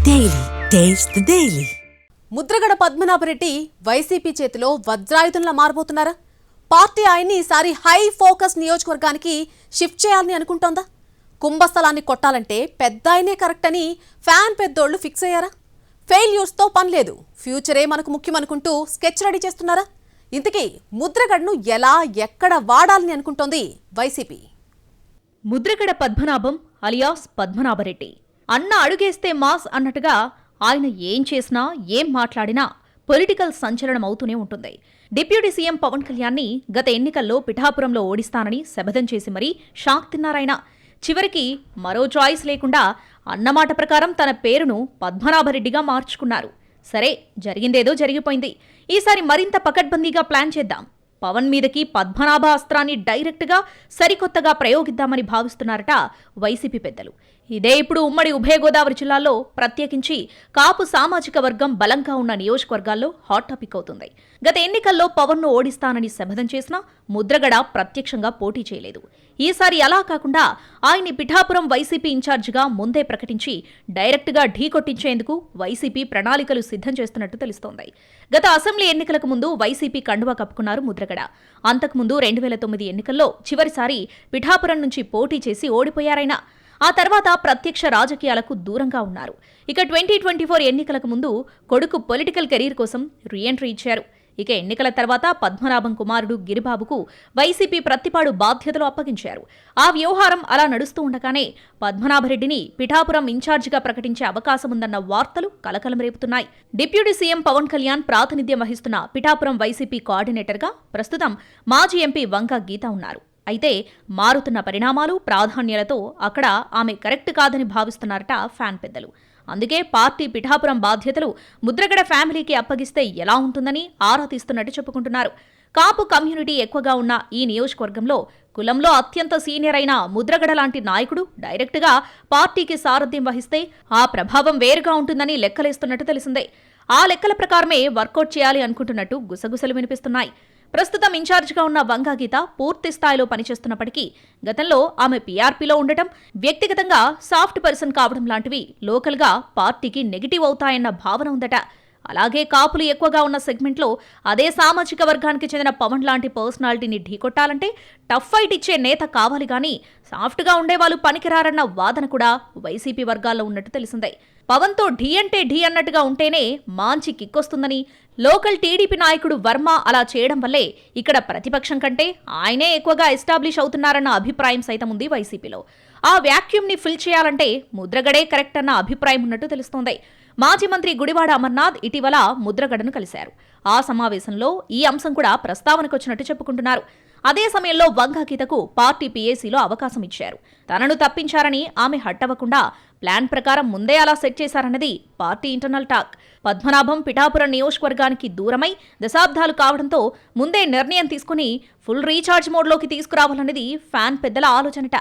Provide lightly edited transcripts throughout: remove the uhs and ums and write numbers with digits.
Daily taste the daily. Mudragada Padmanabha Reddy YCP చేతిలో వజ్రాయుధంలా మారబోతున్నారా? Party ఆయన్ని ఈసారి హై ఫోకస్ నియోజకవర్గానికి షిఫ్ట్ చేయాలని అనుకుంటోందా? కుంభస్థలాన్ని కొట్టాలంటే పెద్ద ఆయనే కరెక్ట్ అని ఫ్యాన్ పెద్దోళ్లు ఫిక్స్ అయ్యారా? ఫెయిల్యూర్స్తో పని లేదు, ఫ్యూచరే మనకు ముఖ్యమనుకుంటూ స్కెచ్ రెడీ చేస్తున్నారా? ఇంతకీ ముద్రగడను ఎలా ఎక్కడ వాడాలని అనుకుంటోంది వైసీపీ? ముద్రగడ పద్మనాభం అలియాస్ పద్మనాభరెడ్డి అన్న అడుగేస్తే మాస్ అన్నట్టుగా ఆయన ఏం చేసినా ఏం మాట్లాడినా పొలిటికల్ సంచలనం అవుతూనే ఉంటుంది. డిప్యూటీ సీఎం పవన్ కళ్యాణ్ని గత ఎన్నికల్లో పిఠాపురంలో ఓడిస్తానని శపథం చేసి మరీ షాక్ తిన్నారాయన. చివరికి మరో చాయిస్ లేకుండా అన్నమాట ప్రకారం తన పేరును పద్మనాభరెడ్డిగా మార్చుకున్నారు. సరే, జరిగిందేదో జరిగిపోయింది. ఈసారి మరింత పకడ్బందీగా ప్లాన్ చేద్దాం. పవన్ మీదకి పద్మనాభ అస్త్రాన్ని డైరెక్ట్గా సరికొత్తగా ప్రయోగిద్దామని భావిస్తున్నారట వైసీపీ పెద్దలు. ఇదే ఇప్పుడు ఉమ్మడి ఉభయ గోదావరి జిల్లాల్లో ప్రత్యేకించి కాపు సామాజిక వర్గం బలంగా ఉన్న నియోజకవర్గాల్లో హాట్ టాపిక్ అవుతుంది. గత ఎన్నికల్లో పవన్ను ఓడిస్తానని శపథం చేసినా ముద్రగడ ప్రత్యక్షంగా పోటీ చేయలేదు. ఈసారి అలా కాకుండా ఆయన్ని పిఠాపురం వైసీపీ ఇన్ఛార్జిగా ముందే ప్రకటించి డైరెక్ట్గా ఢీకొట్టించేందుకు వైసీపీ ప్రణాళికలు సిద్ధం చేస్తున్నట్టు తెలుస్తోంది. గత అసెంబ్లీ ఎన్నికలకు ముందు వైసీపీ కండువా కప్పుకున్నారు ముద్రగడ. అంతకుముందు 2009 ఎన్నికల్లో చివరిసారి పిఠాపురం నుంచి పోటీ చేసి ఓడిపోయారైనా. ఆ తర్వాత ప్రత్యక్ష రాజకీయాలకు దూరంగా ఉన్నారు. ఇక 2024 ఎన్నికలకు ముందు కొడుకు పొలిటికల్ కెరీర్ కోసం రీఎంట్రీ ఇచ్చారు. ఇక ఎన్నికల తర్వాత పద్మనాభం కుమారుడు గిరిబాబుకు వైసీపీ ప్రత్తిపాడు బాధ్యతలు అప్పగించారు. ఆ వ్యవహారం అలా నడుస్తూ ఉండగానే పద్మనాభరెడ్డిని పిఠాపురం ఇన్ఛార్జిగా ప్రకటించే అవకాశముందన్న వార్తలు కలకలం రేపుతున్నాయి. డిప్యూటీ సీఎం పవన్ కళ్యాణ్ ప్రాతినిధ్యం వహిస్తున్న పిఠాపురం వైసీపీ కోఆర్డినేటర్గా ప్రస్తుతం మాజీ ఎంపీ వంక గీత ఉన్నారు. అయితే మారుతున్న పరిణామాలు ప్రాధాన్యాలతో అక్కడ ఆమె కరెక్ట్ కాదని భావిస్తున్నారట ఫ్యాన్ పెద్దలు. అందుకే పార్టీ పిఠాపురం బాధ్యతలు ముద్రగడ ఫ్యామిలీకి అప్పగిస్తే ఎలా ఉంటుందని ఆరా తీస్తున్నట్టు చెప్పుకుంటున్నారు. కాపు కమ్యూనిటీ ఎక్కువగా ఉన్న ఈ నియోజకవర్గంలో కులంలో అత్యంత సీనియర్ అయిన ముద్రగడ లాంటి నాయకుడు డైరెక్ట్గా పార్టీకి సారథ్యం వహిస్తే ఆ ప్రభావం వేరుగా ఉంటుందని లెక్కలేస్తున్నట్టు తెలిసిందే. ఆ లెక్కల ప్రకారమే వర్కౌట్ చేయాలి అనుకుంటున్నట్టు గుసగుసలు వినిపిస్తున్నాయి. ప్రస్తుతం ఇన్ఛార్జిగా ఉన్న వంక గీత పూర్తి స్థాయిలో పనిచేస్తున్నప్పటికీ గతంలో ఆమె పీఆర్పీలో ఉండటం, వ్యక్తిగతంగా సాఫ్ట్ పర్సన్ కావడం లాంటివి లోకల్గా పార్టీకి నెగిటివ్ అవుతాయన్న భావన ఉందట. అలాగే కాపులు ఎక్కువగా ఉన్న సెగ్మెంట్లో అదే సామాజిక వర్గానికి చెందిన పవన్ లాంటి పర్సనాలిటీని ఢీకొట్టాలంటే టఫ్ ఫైట్ ఇచ్చే నేత కావాలి గాని సాఫ్ట్గా ఉండేవాళ్ళు పనికిరారన్న వాదన కూడా వైసీపీ వర్గాల్లో ఉన్నట్టు తెలిసిందే. పవన్తో ఢీ అంటే ఢీ అన్నట్టుగా ఉంటేనే మాంచి కిక్కొస్తుందని, లోకల్ టీడీపీ నాయకుడు వర్మ అలా చేయడం వల్లే ఇక్కడ ప్రతిపక్షం కంటే ఆయనే ఎక్కువగా ఎస్టాబ్లిష్ అవుతున్నారన్న అభిప్రాయం సైతం ఉంది వైసీపీలో. ఆ వ్యాక్యూమ్ని ఫిల్ చేయాలంటే ముద్రగడే కరెక్ట్ అన్న అభిప్రాయం ఉన్నట్టు తెలుస్తోంది. మాజీ మంత్రి గుడివాడ అమర్నాథ్ ఇటీవల ముద్రగడను కలిశారు. ఆ సమావేశంలో ఈ అంశం కూడా ప్రస్తావనకొచ్చినట్టు చెప్పుకుంటున్నారు. అదే సమయంలో వంక గీతకు పార్టీ పీఏసీలో అవకాశం ఇచ్చారు. తనను తప్పించారని ఆమె హట్టవకుండా ప్లాన్ ప్రకారం ముందే అలా సెట్ చేశారన్నది party internal talk. Padmanabham Pithapuram నియోజకవర్గానికి దూరమై దశాబ్దాలు కావడంతో ముందే నిర్ణయం తీసుకుని ఫుల్ రీఛార్జ్ మోడ్లోకి తీసుకురావాలన్నది ఫ్యాన్ పెద్దల ఆలోచనట.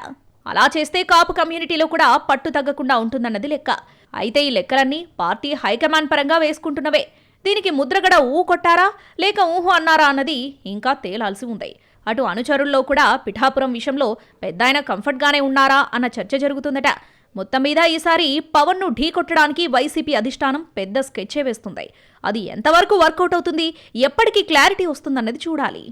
అలా చేస్తే కాపు కమ్యూనిటీలో కూడా పట్టు తగ్గకుండా ఉంటుందన్నది లెక్క. అయితే ఈ లెక్కలన్నీ పార్టీ హైకమాండ్ పరంగా వేసుకుంటున్నవే. దీనికి ముద్రగడ ఊ కొట్టారా లేక ఊహు అన్నారా అన్నది ఇంకా తేలాల్సి ఉంది. అటు అనుచరుల్లో కూడా పిఠాపురం విషయంలో పెద్దాయన కంఫర్ట్గానే ఉన్నారా అన్న చర్చ జరుగుతుందట. మొత్తం మీద ఈసారి పవన్ను ఢీకొట్టడానికి వైసీపీ అధిష్టానం పెద్ద స్కెచ్చే వేస్తుంది. అది ఎంతవరకు వర్కౌట్ అవుతుంది, ఎప్పటికీ క్లారిటీ వస్తుందన్నది చూడాలి.